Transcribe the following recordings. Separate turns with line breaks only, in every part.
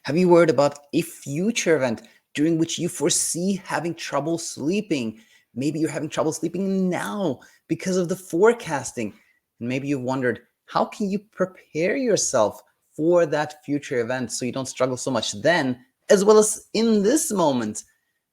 Have you worried about a future event during which you foresee having trouble sleeping? Maybe you're having trouble sleeping now because of the forecasting. And maybe you've wondered, how can you prepare yourself for that future event so you don't struggle so much then, as well as in this moment?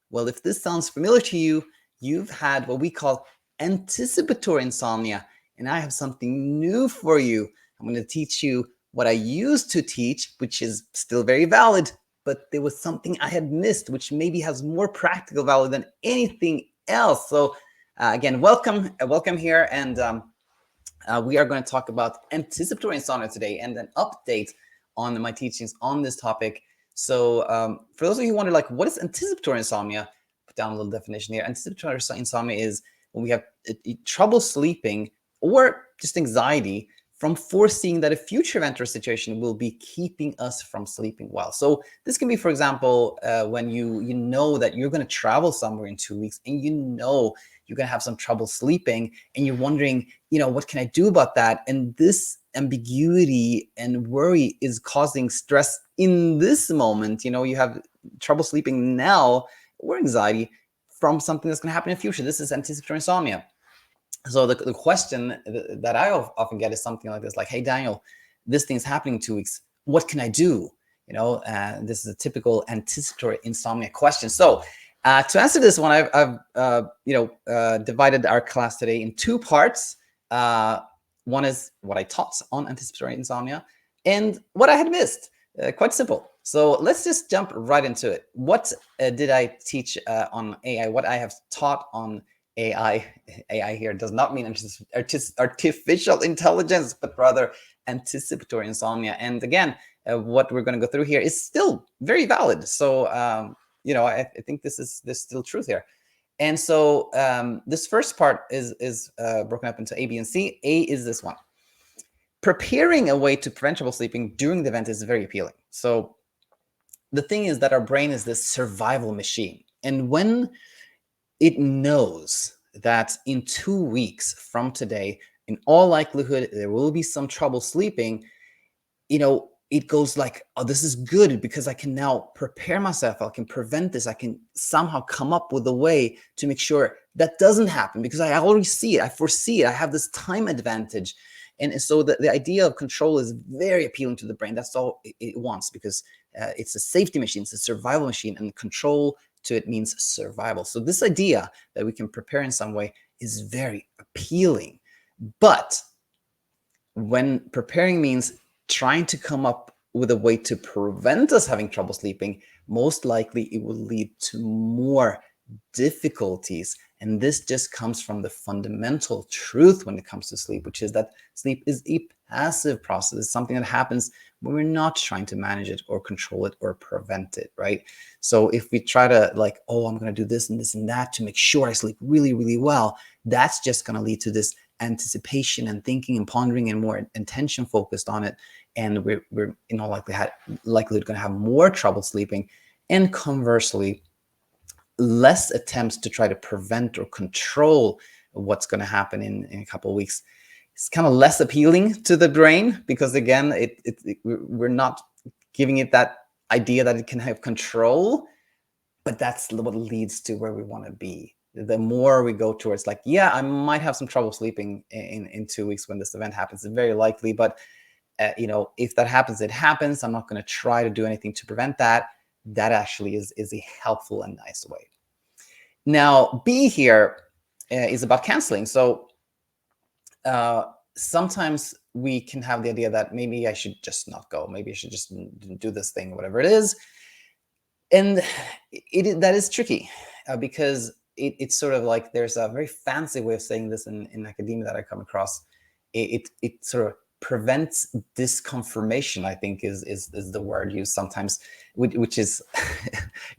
Well, if this sounds familiar to you, you've had what we call anticipatory insomnia. And I have something new for you. I'm going to teach you what I used to teach, which is still very valid, but there was something I had missed, which maybe has more practical value than anything else. So again, welcome here. And we are going to talk about anticipatory insomnia today and an update on my teachings on this topic. So for those of you who wonder, like, what is anticipatory insomnia? Put down a little definition here. Anticipatory insomnia is when we have trouble sleeping or just anxiety from foreseeing that a future event or situation will be keeping us from sleeping well. So this can be, for example, when you know that you're going to travel somewhere in 2 weeks and you know you're going to have some trouble sleeping and you're wondering, what can I do about that? And this ambiguity and worry is causing stress in this moment. You have trouble sleeping now or anxiety from something that's going to happen in the future. This is anticipatory insomnia. So the question that I often get is something like this, like, hey, Daniel, this thing's happening in 2 weeks. What can I do? This is a typical anticipatory insomnia question. So to answer this one, I've divided our class today in two parts. One is what I taught on anticipatory insomnia and what I had missed. Quite simple. So let's just jump right into it. What did I teach on AI? What I have taught on AI here does not mean artificial intelligence, but rather anticipatory insomnia. And again, what we're going to go through here is still very valid. So, I think there's still truth here. And so this first part is broken up into A, B, and C. A is this one. Preparing a way to prevent trouble sleeping during the event is very appealing. So the thing is that our brain is this survival machine. And when it knows that in 2 weeks from today, in all likelihood, there will be some trouble sleeping, it goes like, oh, this is good because I can now prepare myself. I can prevent this. I can somehow come up with a way to make sure that doesn't happen because I already see it. I foresee it. I have this time advantage. And so the idea of control is very appealing to the brain. That's all it wants because it's a safety machine. It's a survival machine, and control to it means survival. So this idea that we can prepare in some way is very appealing. But when preparing means trying to come up with a way to prevent us having trouble sleeping, most likely it will lead to more difficulties. And this just comes from the fundamental truth when it comes to sleep, which is that sleep is a passive process. It's something that happens when we're not trying to manage it or control it or prevent it, right? So if we try to I'm going to do this and that to make sure I sleep really, really well, that's just going to lead to this anticipation and thinking and pondering and more attention focused on it. And we're in all likelihood going to have more trouble sleeping. And conversely, less attempts to try to prevent or control what's going to happen in a couple of weeks. It's kind of less appealing to the brain because, again, we're not giving it that idea that it can have control, but that's what leads to where we want to be. The more we go towards I might have some trouble sleeping in 2 weeks when this event happens. It's very likely, but if that happens, it happens. I'm not going to try to do anything to prevent that. That actually is a helpful and nice way. Now, B here is about canceling. So sometimes we can have the idea that maybe I should just not go. Maybe I should just do this thing, whatever it is. And that is tricky because it's sort of like there's a very fancy way of saying this in academia that I come across. It sort of prevents disconfirmation, I think is the word used sometimes, which is,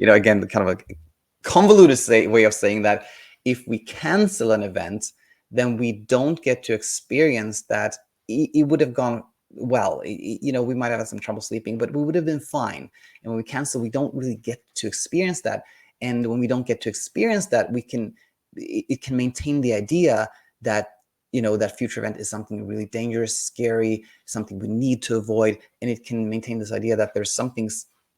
again, kind of a convoluted way of saying that if we cancel an event, then we don't get to experience that it would have gone well. We might have had some trouble sleeping, but we would have been fine. And when we cancel, we don't really get to experience that. And when we don't get to experience that, it can maintain the idea that that future event is something really dangerous, scary, something we need to avoid. And it can maintain this idea that there's something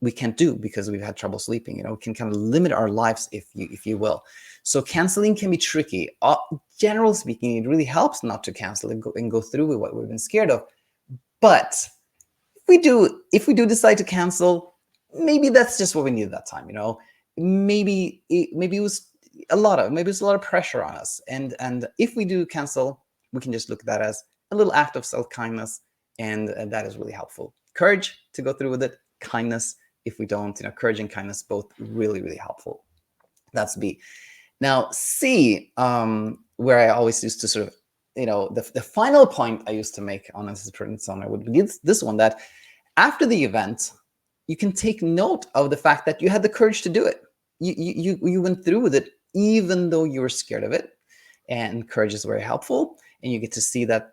we can't do because we've had trouble sleeping. We can kind of limit our lives, if you will. So canceling can be tricky. Generally speaking, it really helps not to cancel and go through with what we've been scared of. But if we do decide to cancel, maybe that's just what we need at that time. Maybe it was a lot of pressure on us, and if we do cancel, we can just look at that as a little act of self-kindness, and that is really helpful. Courage to go through with it, kindness if we don't. Courage and kindness, both really, really helpful. That's B. Now C, where I always used to sort of, the final point I used to make on Anticipatory Insomnia would be this one, that after the event, you can take note of the fact that you had the courage to do it. You went through with it, even though you were scared of it. And courage is very helpful. And you get to see that,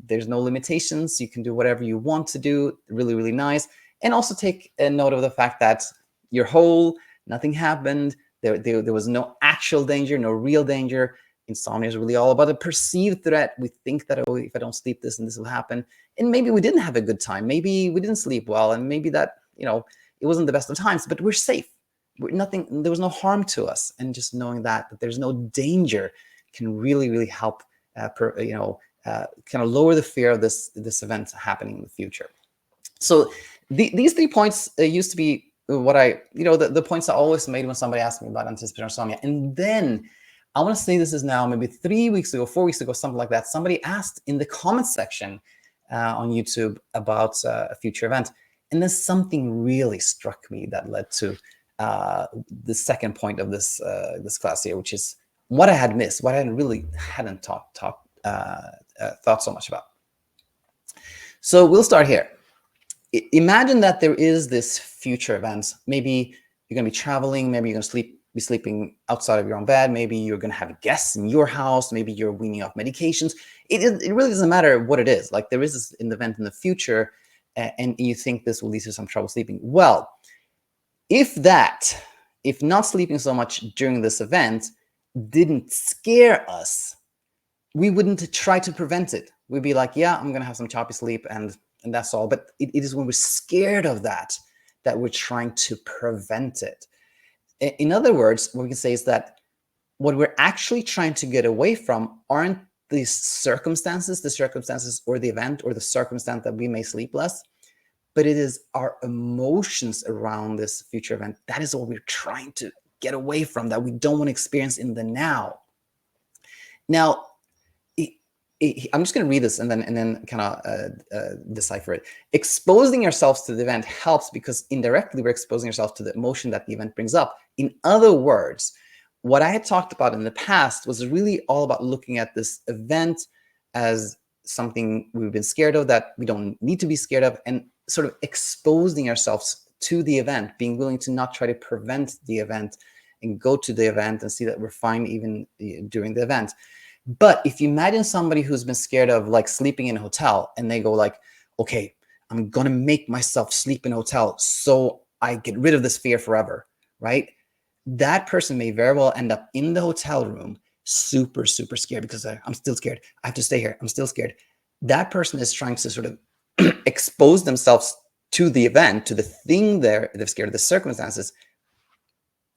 there's no limitations. You can do whatever you want to do. Really, really nice. And also take a note of the fact that you're whole, nothing happened. There was no actual danger, no real danger. Insomnia is really all about a perceived threat. We think that, oh, if I don't sleep, this and this will happen. And maybe we didn't have a good time. Maybe we didn't sleep well. And maybe that, it wasn't the best of times, but we're safe. There was no harm to us. And just knowing that there's no danger can really, really help, kind of lower the fear of this event happening in the future. So these 3 points used to be what the points I always made when somebody asked me about anticipatory insomnia. And then I want to say this is now maybe 3 weeks ago, 4 weeks ago, something like that. Somebody asked in the comments section on YouTube about a future event. And then something really struck me that led to the second point of this class here, which is what I had missed, what I hadn't thought so much about. So we'll start here. Imagine that there is this future event. Maybe you're going to be traveling. Maybe you're going to be sleeping outside of your own bed. Maybe you're going to have guests in your house. Maybe you're weaning off medications. It really doesn't matter what it is. Like, there is an event in the future, and you think this will lead to some trouble sleeping. Well, if not sleeping so much during this event didn't scare us, we wouldn't try to prevent it. We'd be like, yeah, I'm going to have some choppy sleep, and that's all. But it is when we're scared of that we're trying to prevent it. In other words, what we can say is that what we're actually trying to get away from aren't these circumstances, or the event or the circumstance that we may sleep less, but it is our emotions around this future event. That is what we're trying to get away from, that we don't want to experience in the now. Now, I'm just going to read this and then kind of decipher it. Exposing ourselves to the event helps because indirectly we're exposing ourselves to the emotion that the event brings up. In other words, what I had talked about in the past was really all about looking at this event as something we've been scared of that we don't need to be scared of, and sort of exposing ourselves to the event, being willing to not try to prevent the event and go to the event and see that we're fine even during the event. But if you imagine somebody who's been scared of like sleeping in a hotel, and they go like, okay, I'm going to make myself sleep in a hotel so I get rid of this fear forever, right? That person may very well end up in the hotel room super, super scared because I'm still scared. I have to stay here. I'm still scared. That person is trying to sort of expose themselves to the event, to the thing they're scared of, the circumstances,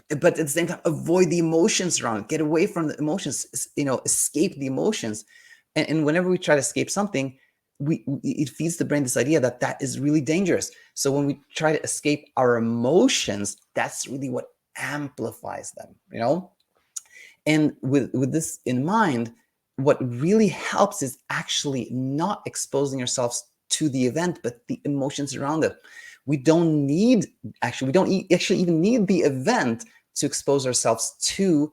but at the same time avoid the emotions around it, get away from the emotions, escape the emotions. And whenever we try to escape something, it feeds the brain this idea that is really dangerous. So when we try to escape our emotions, that's really what amplifies them, And with this in mind, what really helps is actually not exposing ourselves to the event, but the emotions around it. We don't actually even need the event to expose ourselves to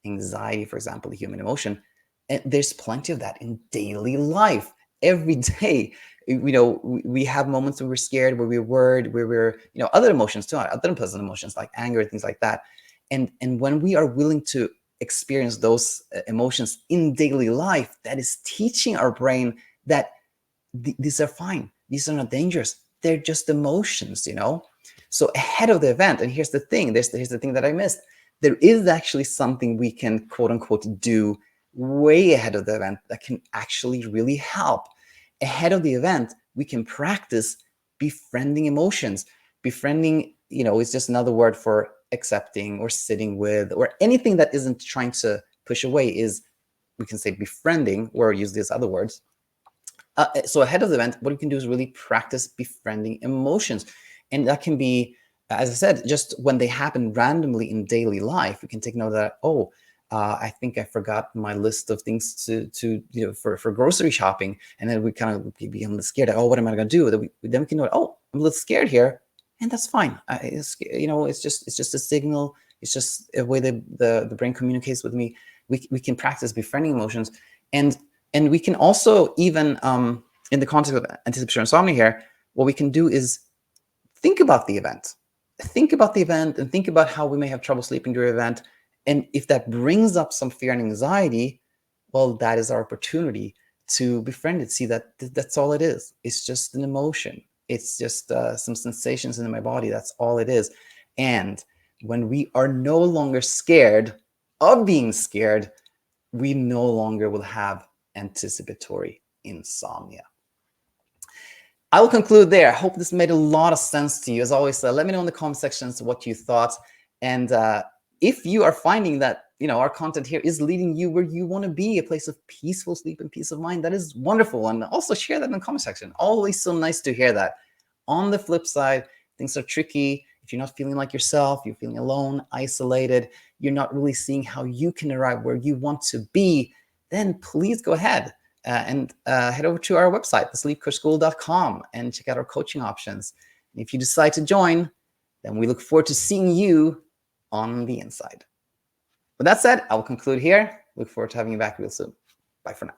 anxiety, for example, the human emotion. And there's plenty of that in daily life. Every day, we have moments where we're scared, where we're worried, where we're, other emotions too, other unpleasant emotions like anger, things like that. And when we are willing to experience those emotions in daily life, that is teaching our brain that these are fine. These are not dangerous. They're just emotions, So ahead of the event, and here's the thing, here's the thing that I missed. There is actually something we can, quote unquote, do way ahead of the event that can actually really help. Ahead of the event, we can practice befriending emotions, befriending it's just another word for accepting or sitting with, or anything that isn't trying to push away is, we can say, befriending, or use these other words. So ahead of the event, what you can do is really practice befriending emotions. And that can be, as I said, just when they happen randomly in daily life, you can take note of that, oh, I think I forgot my list of things to for grocery shopping. And then we kind of be a little scared. Oh, what am I going to do? Then we can know, oh, I'm a little scared here. And that's fine. It's just a signal. It's just a way that the brain communicates with me. We can practice befriending emotions. And we can also, even in the context of anticipatory insomnia here, what we can do is think about the event. Think about the event and think about how we may have trouble sleeping during the event. And if that brings up some fear and anxiety, well, that is our opportunity to befriend it. See that that's all it is. It's just an emotion. It's just some sensations in my body. That's all it is. And when we are no longer scared of being scared, we no longer will have anticipatory insomnia. I will conclude there. I hope this made a lot of sense to you. As always, let me know in the comment sections what you thought. And if you are finding that our content here is leading you where you want to be, a place of peaceful sleep and peace of mind, that is wonderful. And also share that in the comment section. Always so nice to hear that. On the flip side, things are tricky. If you're not feeling like yourself, you're feeling alone, isolated, you're not really seeing how you can arrive where you want to be, then please go ahead and head over to our website, thesleepcoachschool.com, and check out our coaching options. And if you decide to join, then we look forward to seeing you on the inside. With that said, I will conclude here. Look forward to having you back real soon. Bye for now.